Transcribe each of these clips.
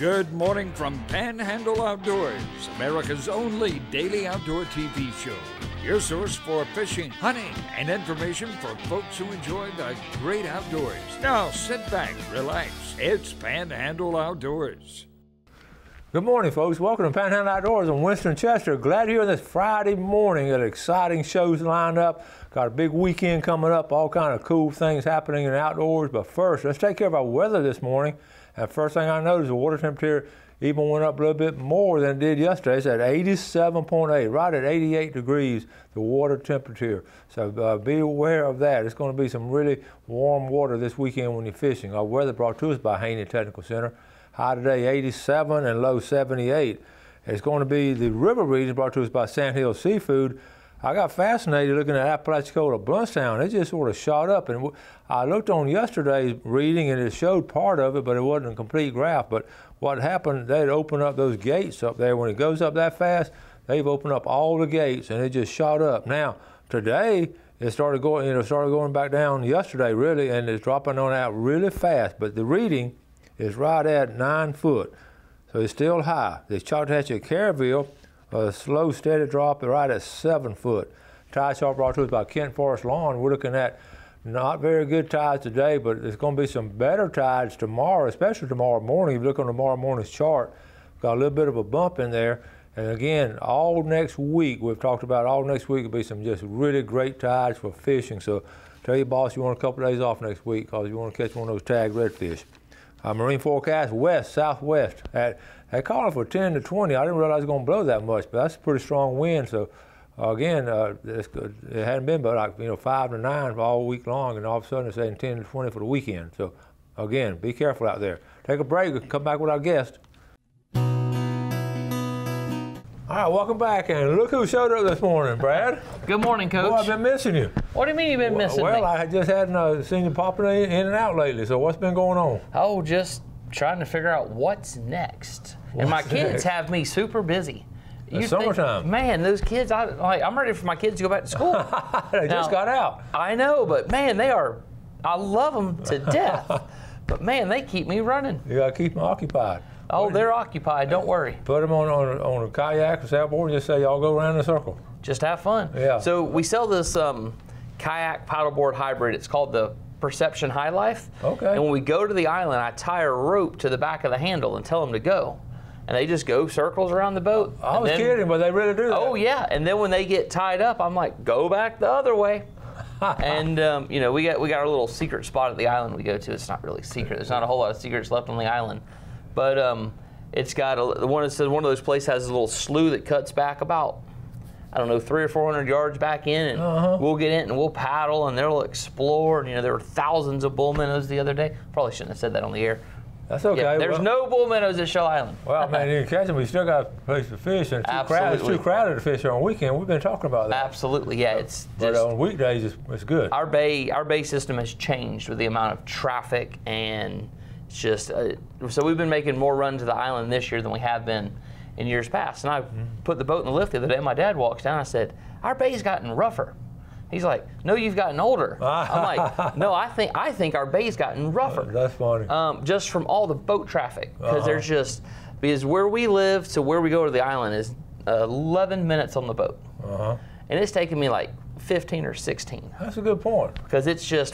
Good morning from Panhandle Outdoors, America's only daily outdoor TV show. Your source for fishing, hunting, and information for folks who enjoy the great outdoors. Now sit back, relax. It's Panhandle Outdoors. Good morning, folks. Welcome to Panhandle Outdoors. I'm Winston Chester. Glad you're here this Friday morning. Got exciting shows lined up. Got a big weekend coming up. All kind of cool things happening in the outdoors. But first, let's take care of our weather this morning. And first thing I noticed, the water temperature even went up a little bit more than it did yesterday. It's at 87.8, right at 88 degrees, the water temperature. So be aware of that. It's going to be some really warm water this weekend when you're fishing. Our weather brought to us by Haney Technical Center. High today 87 and low 78. It's going to be the river region brought to us by Sandhill Seafood. I got fascinated looking at Apalachicola, Bluntstown. It just sort of shot up. And I looked on yesterday's reading and it showed part of it, but it wasn't a complete graph. But what happened, they'd open up those gates up there. When it goes up that fast, they've opened up all the gates and it just shot up. Now, today, it started going back down yesterday, really, and it's dropping on out really fast. But the reading is right at 9 foot. So it's still high. The Chattahoochee Caryville, a slow, steady drop right at 7 foot. Tide chart brought to us by Kent Forest Lawn. We're looking at not very good tides today, but there's going to be some better tides tomorrow, especially tomorrow morning. If you look on tomorrow morning's chart, got a little bit of a bump in there. And again, all next week, we've talked about all next week will be some just really great tides for fishing. So tell your boss you want a couple of days off next week because you want to catch one of those tagged redfish. Marine forecast west, southwest. They calling for 10 to 20. I didn't realize it was going to blow that much, but that's a pretty strong wind. So again, it hadn't been but like 5 to 9 all week long, and all of a sudden it's saying 10 to 20 for the weekend. So again, be careful out there. Take a break. We'll come back with our guest. All right, welcome back, and look who showed up this morning, Brad. Good morning, Coach. Boy, I've been missing you. What do you mean you've been missing me? Well, I just hadn't seen you popping in and out lately, so what's been going on? Oh, just trying to figure out what's next. And my kids have me super busy. It's summertime. Man, those kids, I'm ready for my kids to go back to school. They just got out. I know, but man, I love them to death. But man, they keep me running. You got to keep them occupied. Oh, they're occupied, don't worry. Put them on a kayak or sailboard and just say, y'all go around in a circle. Just have fun. Yeah. So we sell this kayak paddleboard hybrid. It's called the Perception High Life. Okay. And when we go to the island, I tie a rope to the back of the handle and tell them to go. And they just go circles around the boat. I was kidding, but they really do that. Oh, yeah. And then when they get tied up, I'm like, go back the other way. And, we got our little secret spot at the island we go to. It's not really secret. There's not a whole lot of secrets left on the island. But it's got one of those places has a little slough that cuts back about, 300 or 400 yards back in, and we'll get in and we'll paddle and they'll explore. And, there were thousands of bull minnows the other day. Probably shouldn't have said that on the air. That's okay. Yeah, there's no bull minnows at Shell Island. Well, man, you can catch them, but you still got a place to fish. And it's too crowded to fish on weekend. We've been talking about that. Absolutely, yeah. But on weekdays, it's good. Our bay system has changed with the amount of traffic, and it's just so we've been making more runs to the island this year than we have been in years past. And I put the boat in the lift the other day. My dad walks down. I said, "Our bay's gotten rougher." He's like, "No, you've gotten older." I'm like, "No, I think our bay's gotten rougher." That's funny. Just from all the boat traffic, because because where we live to where we go to the island is 11 minutes on the boat, and it's taken me like 15 or 16. That's a good point. Because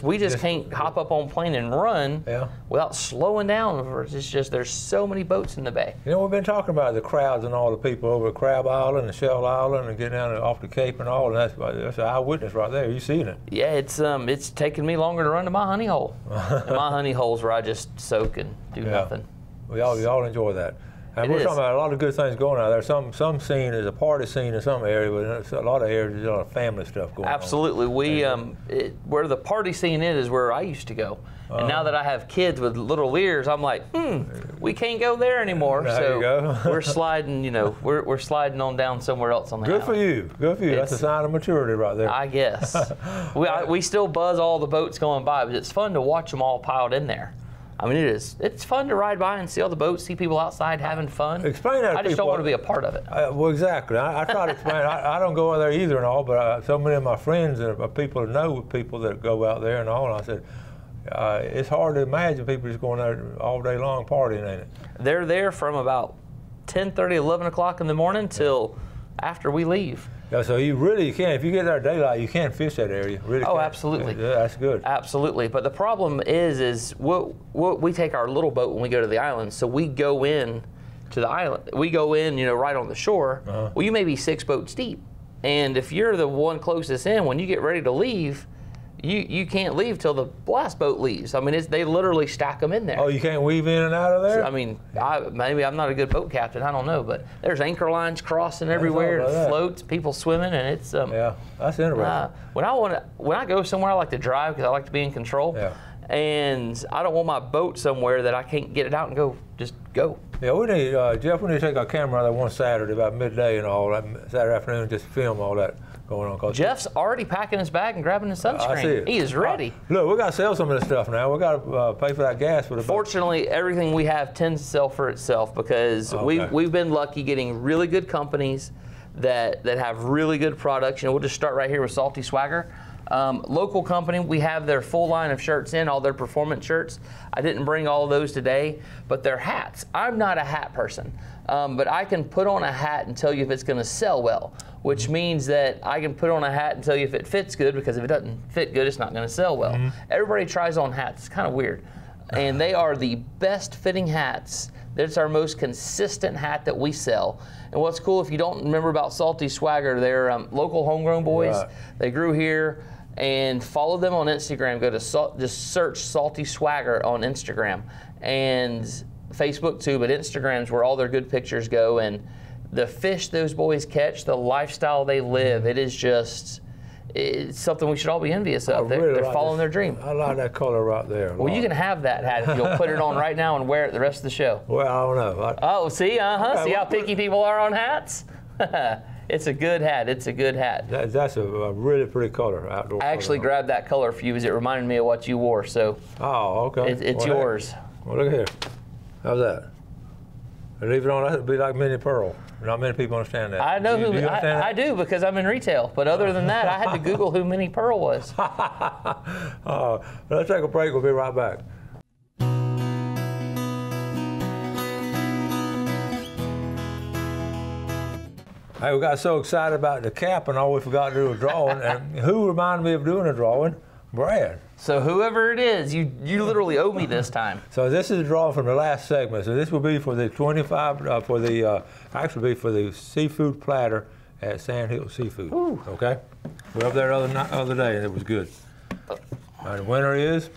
we just can't hop up on plane and run without slowing down. It's just there's so many boats in the bay. We've been talking about the crowds and all the people over at Crab Island and Shell Island and getting down off the Cape and all, and that's an eyewitness right there. You seen it? Yeah, it's taken me longer to run to my honey hole. And my honey hole's where I just soak and do nothing. Well, y'all enjoy that. And we're talking about a lot of good things going on there. Some scene is a party scene in some area, but a lot of areas there's a lot of family stuff going on. Absolutely. Where the party scene is where I used to go. And now that I have kids with little ears, I'm like, we can't go there anymore. There you go. We're sliding, we're sliding on down somewhere else on the island. Good for you. Good for you. That's a sign of maturity right there. I guess. We still buzz all the boats going by, but it's fun to watch them all piled in there. I mean, it is. It's fun to ride by and see all the boats, see people outside having fun. Explain that to people. I just don't want to be a part of it. Well, exactly. I try to explain. I don't go out there either and all, but so many of my friends and people know people that go out there and all, and I said, it's hard to imagine people just going there all day long partying, ain't it? They're there from about 10:30, 11 o'clock in the morning till after we leave. Yeah, so you really can, if you get there daylight, you can fish that area. Really Oh, can. absolutely. Yeah, that's good. Absolutely. But the problem is we take our little boat when we go to the island, so we go in to the island. We go in, right on the shore. Well, you may be 6 boats deep. And if you're the one closest in, when you get ready to leave, you can't leave till the last boat leaves. I mean, they literally stack them in there. Oh, you can't weave in and out of there? I mean, maybe I'm not a good boat captain. I don't know, but there's anchor lines crossing everywhere, and floats, people swimming, and it's yeah, that's interesting. When I go somewhere, I like to drive because I like to be in control. Yeah. And I don't want my boat somewhere that I can't get it out and go. Yeah, we need Jeff. We need to take our camera out there one Saturday about midday and all that Saturday afternoon, and just film all that going on. Jeff's already packing his bag and grabbing his sunscreen. I see it. He is ready. Look, we got to sell some of this stuff now. We got to pay for that gas for the boat. Fortunately, everything we have tends to sell for itself because we've been lucky getting really good companies that have really good products. We'll just start right here with Salty Swagger. Local company, we have their full line of shirts in, all their performance shirts. I didn't bring all of those today, but their hats. I'm not a hat person, but I can put on a hat and tell you if it's going to sell well, which means that I can put on a hat and tell you if it fits good, because if it doesn't fit good, it's not going to sell well. Everybody tries on hats. It's kind of weird. And they are the best fitting hats. That's our most consistent hat that we sell. And what's cool, if you don't remember about Salty Swagger, they're local homegrown boys. Right. They grew here. And follow them on Instagram. Go to just search Salty Swagger on Instagram and Facebook too, but Instagram's where all their good pictures go. And the fish those boys catch, the lifestyle they live, it's something we should all be envious of. They're following their dream. I like that color right there. Well, you can have that hat if you'll put it on right now and wear it the rest of the show. Well, I don't know. Oh, see, see how picky people are on hats? It's a good hat. It's a good hat. That's a really pretty color, outdoor. I actually grabbed that color for you because it reminded me of what you wore. So. Oh, okay. It's yours. Well, look here. How's that? Leave it on. That'd be like mini pearl. Not many people understand that. I know do you understand I do because I'm in retail. But other than that, I had to Google who Minnie Pearl was. Let's take a break. We'll be right back. Hey, we got so excited about the cap and all, we forgot to do a drawing. And who reminded me of doing a drawing? Brad. So whoever it is, you literally owe me this time. So this is a drawing from the last segment. So this will be for the 25, actually be for the seafood platter at Sandhill Seafood. Ooh. Okay? We were up there the other day and it was good. The winner is?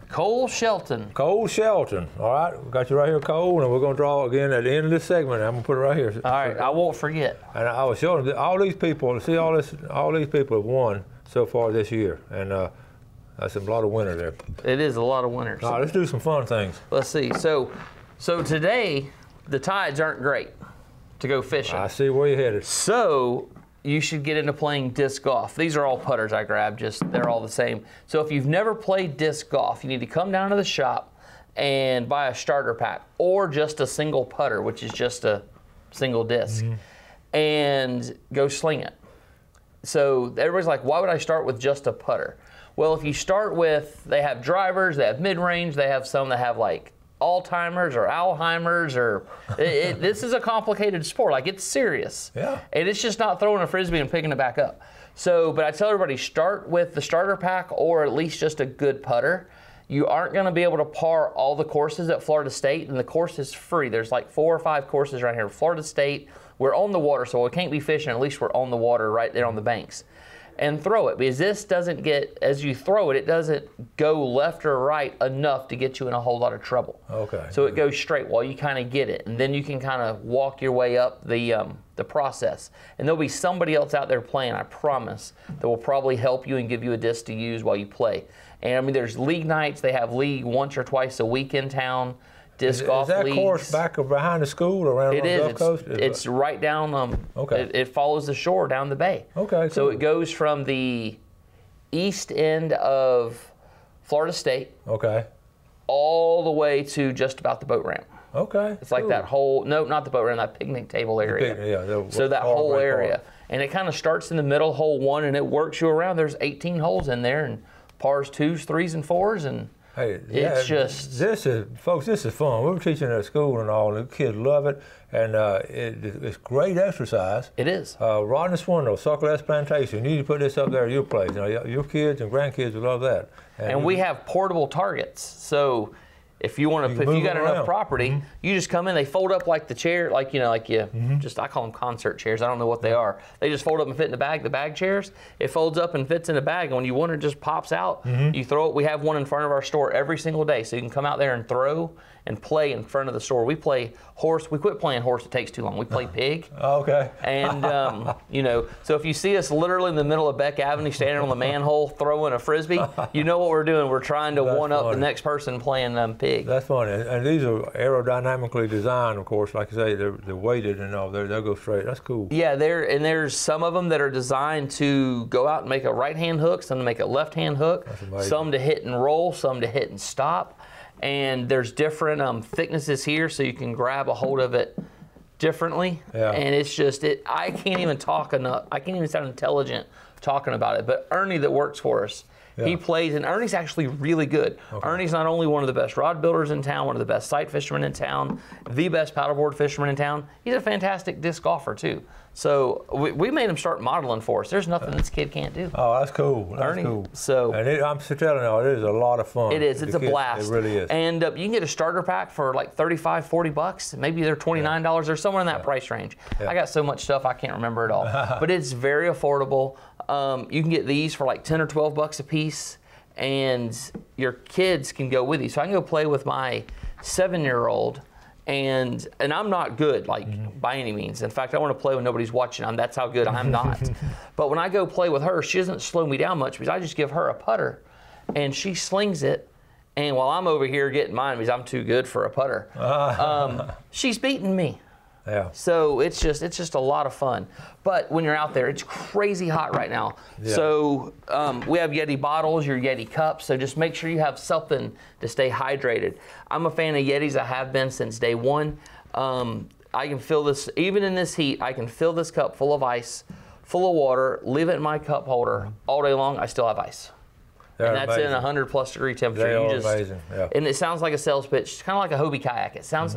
Cole Shelton. Cole Shelton. All right, we got you right here, Cole, and we're going to draw again at the end of this segment. I'm going to put it right here. All right, I won't forget. And I was showing them all these people. See, all these people have won so far this year, and that's a lot of winners there. It is a lot of winners. All right, let's do some fun things. Let's see. So today the tides aren't great to go fishing. I see where you're headed. So you should get into playing disc golf. These are all putters I grabbed, they're all the same. So if you've never played disc golf, you need to come down to the shop and buy a starter pack or just a single putter, which is just a single disc, and go sling it. So everybody's like, why would I start with just a putter? Well, if you start with, they have drivers, they have mid-range, they have some that have like Alzheimer's or Alzheimer's, or this is a complicated sport. Like, it's serious. Yeah. And it's just not throwing a frisbee and picking it back up. So, but I tell everybody, start with the starter pack or at least just a good putter. You aren't going to be able to par all the courses at Florida State, and the course is free. There's like 4 or 5 courses right here. Florida State, we're on the water, so we can't be fishing. At least we're on the water right there on the banks. And throw it, because this doesn't get, as you throw it, it doesn't go left or right enough to get you in a whole lot of trouble. Okay. So it goes straight while you kind of get it, and then you can kind of walk your way up the process. And there'll be somebody else out there playing, I promise, that will probably help you and give you a disc to use while you play. And I mean, there's league nights. They have league once or twice a week in town. Disc golf leagues. Is that course back behind the school around the Gulf Coast? It's right down. Okay. It follows the shore down the bay. Okay. Cool. So it goes from the east end of Florida State. Okay. All the way to just about the boat ramp. Okay. It's like that whole, no, not the boat ramp, that picnic table area. So that whole area. And it kind of starts in the middle, hole 1, and it works you around. There's 18 holes in there, and pars 2s, 3s, and 4s, and Hey, it's just this is, folks. This is fun. We were teaching at school and all. The kids love it, and it's great exercise. It is. Rodney Swindle, Succulent Plantation. You need to put this up there at your place. You know, your kids and grandkids will love that. And we have portable targets. So if you want to, if you got enough property, you just come in. They fold up like the chair, like just I call them concert chairs. I don't know what they are. They just fold up and fit in the bag. The bag chairs, it folds up and fits in the bag. And when you want it, just pops out. You throw it. We have one in front of our store every single day, so you can come out there and throw and play in front of the store. We play horse. We quit playing horse. It takes too long. We play pig. Okay. And so if you see us literally in the middle of Beck Avenue, standing on the manhole throwing a frisbee, you know what we're doing. We're trying to one up the next person playing pig. That's funny. And these are aerodynamically designed, of course. Like I say, they're weighted and all. They'll go straight. That's cool. Yeah, there's some of them that are designed to go out and make a right-hand hook, some to make a left-hand hook, some to hit and roll, some to hit and stop. And there's different thicknesses here, so you can grab a hold of it differently. Yeah. And it's just, I can't even talk enough. I can't even sound intelligent talking about it. But Ernie that works for us, he plays, and Ernie's actually really good. Okay. Ernie's not only one of the best rod builders in town, one of the best sight fishermen in town, the best paddleboard fisherman in town. He's a fantastic disc golfer too. So we made him start modeling for us. There's nothing this kid can't do. Oh, that's cool. That's Ernie, cool. So, and I'm telling you, it is a lot of fun. It is. It's a blast. It really is. And you can get a starter pack for like $35-40. Maybe they're $29. They're somewhere in that price range. I got so much stuff I can't remember it all. But it's very affordable. You can get these for like $10 or $12 a piece, and your kids can go with you. So I can go play with my 7-year-old. And I'm not good, like, by any means. In fact, I want to play when nobody's watching. That's how good I'm not. But when I go play with her, she doesn't slow me down much because I just give her a putter, and she slings it. And while I'm over here getting mine because I'm too good for a putter, she's beating me. Yeah. So it's just a lot of fun. But when you're out there, it's crazy hot right now. Yeah. So we have Yeti bottles, your Yeti cups. So just make sure you have something to stay hydrated. I'm a fan of Yetis. I have been since day one. I can fill this, even in this heat, I can fill this cup full of ice, full of water, leave it in my cup holder all day long. I still have ice. And that's amazing. In 100+ degree temperature. They are amazing. Yeah. And it sounds like a sales pitch. It's kind of like a Hobie kayak. It sounds,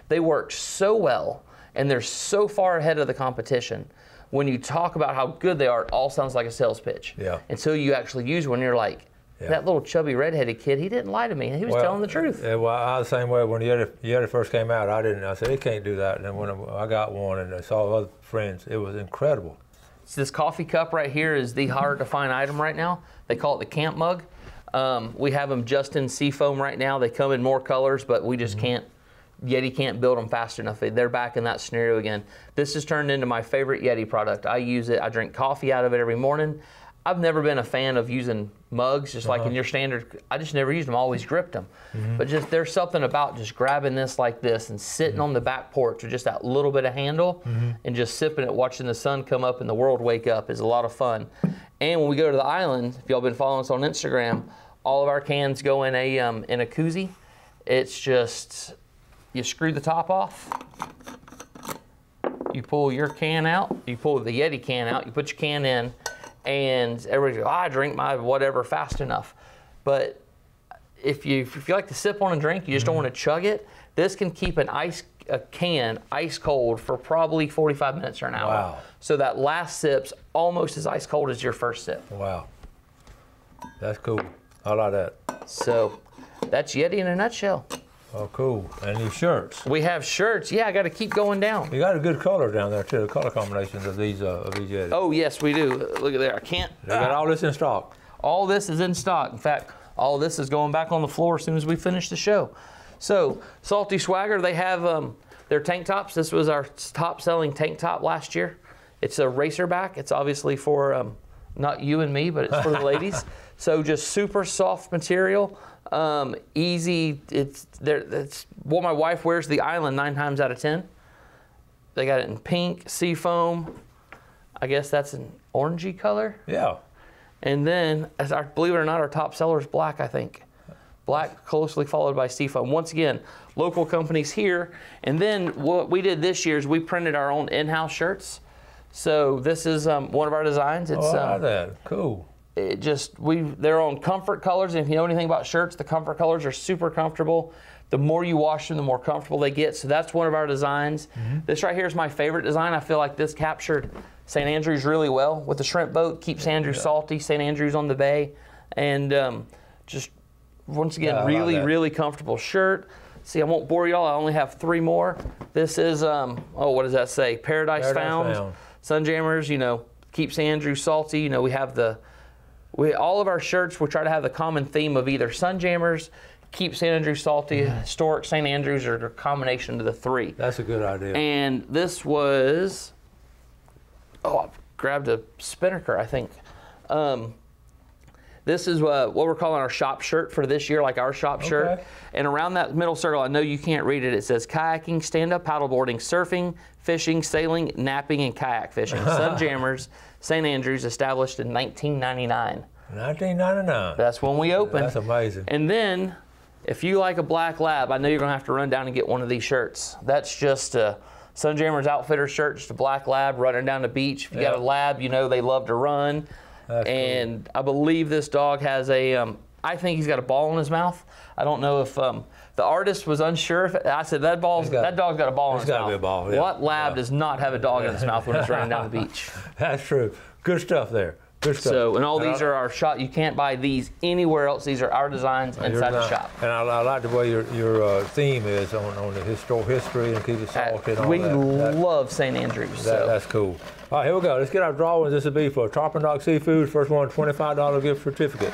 they work so well. And they're so far ahead of the competition. When you talk about how good they are, it all sounds like a sales pitch. Yeah. Until you actually use one, you're like, that little chubby redheaded kid, he didn't lie to me. He was telling the truth. Yeah, well, I was the same way when Yeti first came out. I said, it can't do that. And then when I got one and I saw other friends, it was incredible. So this coffee cup right here is the hard to find item right now. They call it the camp mug. We have them just in seafoam right now. They come in more colors, but we just can't. Yeti can't build them fast enough. They're back in that scenario again. This has turned into my favorite Yeti product. I use it. I drink coffee out of it every morning. I've never been a fan of using mugs, just like in your standard. I just never used them. I always gripped them. But just there's something about just grabbing this like this and sitting on the back porch with just that little bit of handle and just sipping it, watching the sun come up and the world wake up is a lot of fun. And when we go to the island, if y'all been following us on Instagram, all of our cans go in a koozie. It's just, you screw the top off, you pull your can out, you pull the Yeti can out, you put your can in, and everybody goes, I drink my whatever fast enough. But if you like to sip on a drink, you just don't want to chug it, this can keep a can ice cold for probably 45 minutes or an hour. Wow. So that last sip's almost as ice cold as your first sip. Wow. That's cool. I like that. So that's Yeti in a nutshell. Oh, cool. And these shirts. We have shirts. Yeah, I got to keep going down. You got a good color down there, too, the color combinations of these Yetis. Oh, yes, we do. Look at there. I can't. They got all this in stock. All this is in stock. In fact, all this is going back on the floor as soon as we finish the show. So, Salty Swagger, they have their tank tops. This was our top-selling tank top last year. It's a racerback. It's obviously for not you and me, but it's for the ladies. So, just super soft material. Easy. It's what my wife wears to the island 9 times out of 10. They got it in pink, seafoam. I guess that's an orangey color. Yeah. And then, believe it or not, our top seller is black, I think. Black, closely followed by seafoam. Once again, local companies here. And then what we did this year is we printed our own in-house shirts. So this is one of our designs. It's I like that. Cool. they're on comfort colors. And if you know anything about shirts, the comfort colors are super comfortable. The more you wash them, the more comfortable they get. So that's one of our designs. This right here is my favorite design. I feel like this captured St. Andrews really well with the shrimp boat. Keeps St. Andrews salty, St. Andrews on the bay. And just, once again, really comfortable shirt. See, I won't bore y'all. I only have 3 more. This is, what does that say? Paradise Found. Sunjammers, you know, keep St. Andrews salty. You know, we have all of our shirts, we try to have the common theme of either Sunjammers, keep St. Andrews salty, historic St. Andrews, or a combination of the 3. That's a good idea. And this was, I grabbed a spinnaker, I think. This is what we're calling our shop shirt for this year, like our shop shirt. And around that middle circle, I know you can't read it, it says kayaking, stand-up paddleboarding, surfing, fishing, sailing, napping, and kayak fishing. Sunjammers, St. Andrews, established in 1999. 1999. That's when we opened. That's amazing. And then, if you like a black lab, I know you're going to have to run down and get one of these shirts. That's just a Sunjammers Outfitter shirt, just a black lab running down the beach. If you got a lab, you know they love to run. That's cool. I believe this dog has I think he's got a ball in his mouth. I don't know if the artist was unsure. I said, that dog's got a ball in his mouth. It's got to be a ball, yeah. What lab does not have a dog in his mouth when it's running down the beach? That's true. Good stuff there. Good stuff. So, and all these are our shop. You can't buy these anywhere else. These are our designs inside the shop. And I like the way your theme is on the history and keep it salty and all that. We love St. Andrews. That's cool. All right, here we go. Let's get our drawings. This will be for Tarpon Dock Seafood. First one, $25 gift certificate.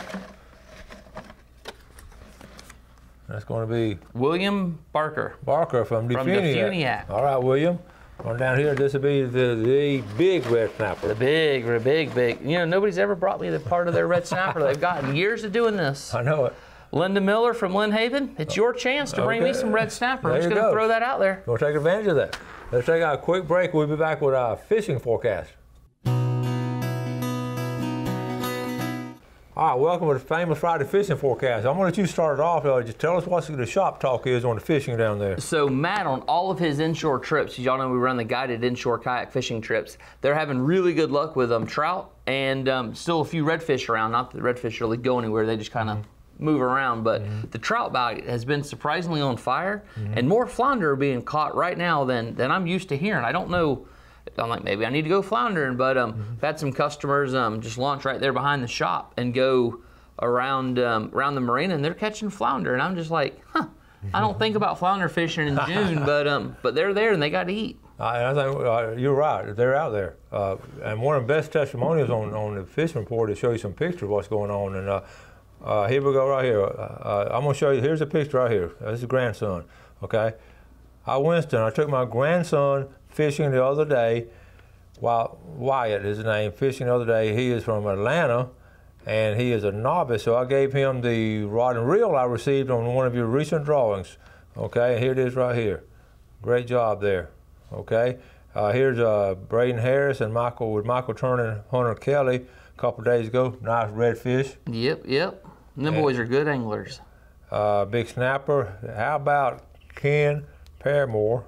That's going to be William Barker. Barker from the Funiac. All right, William. On down here, this will be the big red snapper. The big. You know, nobody's ever brought me the part of their red snapper. They've gotten years of doing this. I know it. Linda Miller from Lynn Haven, it's your chance to bring me some red snapper. I'm just going to throw that out there. We'll take advantage of that. Let's take a quick break. We'll be back with our fishing forecast. All right, welcome to the famous Friday fishing forecast. I'm going to let you start it off. Just tell us what the shop talk is on the fishing down there. So Matt, on all of his inshore trips, y'all know we run the guided inshore kayak fishing trips. They're having really good luck with trout and still a few redfish around. Not that the redfish really go anywhere. They just kind of move around. But the trout bite has been surprisingly on fire, and more flounder are being caught right now than I'm used to hearing. I don't know. I'm like, maybe I need to go floundering, but I've had some customers just launch right there behind the shop and go around the marina, and they're catching flounder, and I'm just like, I don't think about flounder fishing in June, but they're there and they got to eat. I think you're right. They're out there, and one of the best testimonials on the fishing report is show you some pictures of what's going on. And here we go right here. I'm going to show you. Here's a picture right here. This is grandson. Okay, I took my grandson fishing the other day. Wyatt is his name. Fishing the other day. He is from Atlanta, and he is a novice. So I gave him the rod and reel I received on one of your recent drawings. Okay, and here it is right here. Great job there. Okay, here's Braden Harris and Michael Turner and Hunter Kelly a couple of days ago. Nice redfish. Yep. And them boys are good anglers. Big snapper. How about Ken Paramore?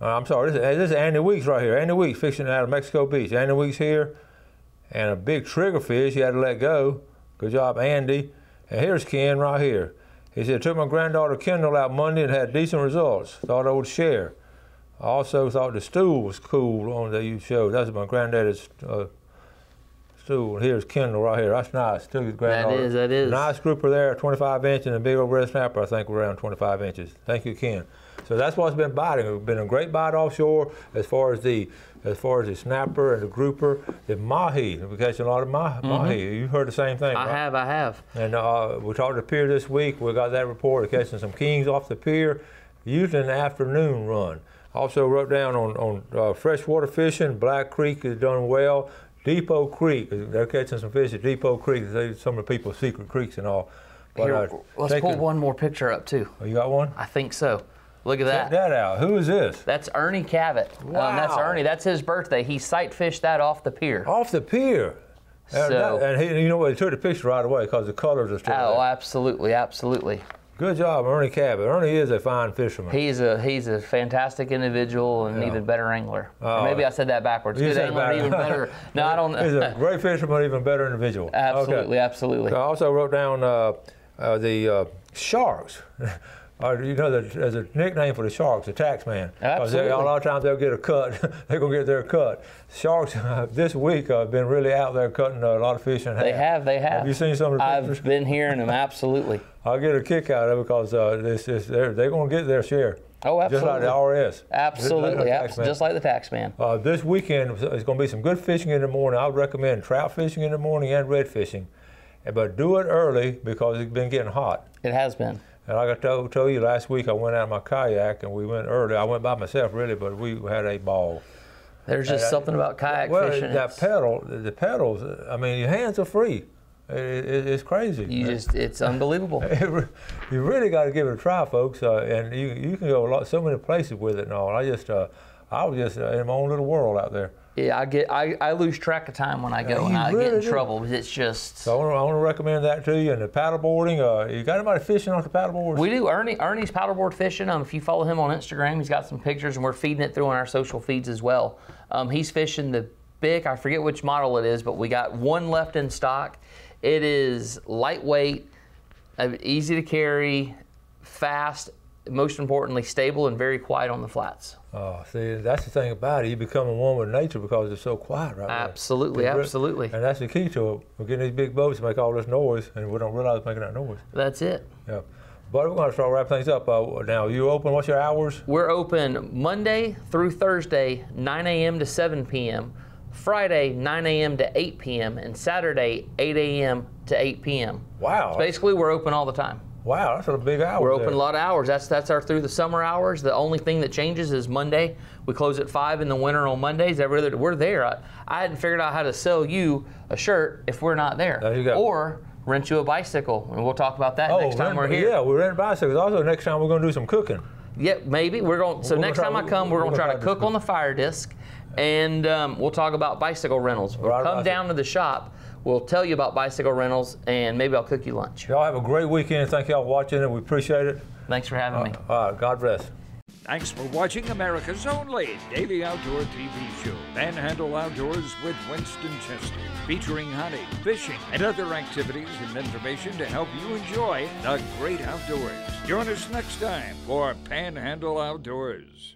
I'm sorry, this is Andy Weeks right here. Andy Weeks fishing out of Mexico Beach. Andy Weeks here, and a big triggerfish he had to let go. Good job, Andy. And here's Ken right here. He said, took my granddaughter Kendall out Monday and had decent results. Thought I would share. I also thought the stool was cool on that you showed. That's my granddaddy's stool. Here's Kendall right here. That's nice. Took his granddaughter. That is. Nice grouper there, 25 inch, and a big old red snapper, I think, around 25 inches. Thank you, Ken. So that's what's been biting. It's been a great bite offshore as far as the snapper and the grouper, the mahi. We're catching a lot of mahi. You've heard the same thing, right? I have. And we talked to the pier this week. We got that report of catching some kings off the pier, usually an afternoon run. Also wrote down on freshwater fishing, Black Creek is done well. Depot Creek, they're catching some fish at Depot Creek. Some of the people's secret creeks and all. But, here, let's pull one more picture up too. Oh, you got one? I think so. Look at that. Check that out. Who is this? That's Ernie Cavett. Wow. That's Ernie. That's his birthday. He sight fished that off the pier. Off the pier. So, and you know what? He took the picture right away because the colors are still there. Absolutely. Good job, Ernie Cabot. Ernie is a fine fisherman. He's a fantastic individual and an even better angler. Or maybe I said that backwards. Good angler, even better. No, I don't. He's a great fisherman, even better individual. Absolutely, absolutely. So I also wrote down the sharks. You know, there's a nickname for the sharks, the tax man. Absolutely. A lot of times they'll get a cut. They're going to get their cut. Sharks this week have been really out there cutting a lot of fish in half. They have. Have you seen some of the pictures? I've been hearing them, absolutely. I'll get a kick out of it because they're going to get their share. Oh, absolutely. Just like the RS. Absolutely, just like the tax man. This weekend, there's going to be some good fishing in the morning. I would recommend trout fishing in the morning and red fishing. But do it early because it's been getting hot. It has been. And like I told you last week, I went out in my kayak and we went early. I went by myself really, but we had a ball. There's just something about kayak fishing. The pedals, I mean, your hands are free. It's crazy. It's unbelievable. You really got to give it a try, folks. And you can go so many places with it and all. I was just in my own little world out there. Yeah, I lose track of time when I go, and I get in trouble because it's just. So I want to recommend that to you. And the paddleboarding, you got anybody fishing on the paddleboards? We do. Ernie's paddleboard fishing. If you follow him on Instagram, he's got some pictures, and we're feeding it through on our social feeds as well. He's fishing the big, I forget which model it is, but we got one left in stock. It is lightweight, easy to carry, fast, most importantly, stable and very quiet on the flats. Oh, see, that's the thing about it. You become one with nature because it's so quiet right there. Absolutely, absolutely. And that's the key to it. We're getting these big boats to make all this noise, and we don't realize making that noise. That's it. Yeah. But we're going to start wrapping things up. Now, you open, what's your hours? We're open Monday through Thursday, 9 a.m. to 7 p.m., Friday, 9 a.m. to 8 p.m., and Saturday, 8 a.m. to 8 p.m. Wow. So basically, we're open all the time. Wow, that's a big hour. We're open a lot of hours. That's our through the summer hours. The only thing that changes is Monday. We close at 5 in the winter on Mondays. We're there. I hadn't figured out how to sell you a shirt if we're not there. There you go. Or rent you a bicycle, and we'll talk about that next time we're here. Yeah, we're renting bicycles. Also, next time we're going to do some cooking. Yeah, maybe. So next time I come, we're going to try to cook on the fire disc, and we'll talk about bicycle rentals. We'll come down to the shop. We'll tell you about bicycle rentals, and maybe I'll cook you lunch. Y'all have a great weekend. Thank y'all for watching, and we appreciate it. Thanks for having me. All right, God bless. Thanks for watching America's only daily outdoor TV show, Panhandle Outdoors with Winston Chester, featuring hunting, fishing, and other activities and information to help you enjoy the great outdoors. Join us next time for Panhandle Outdoors.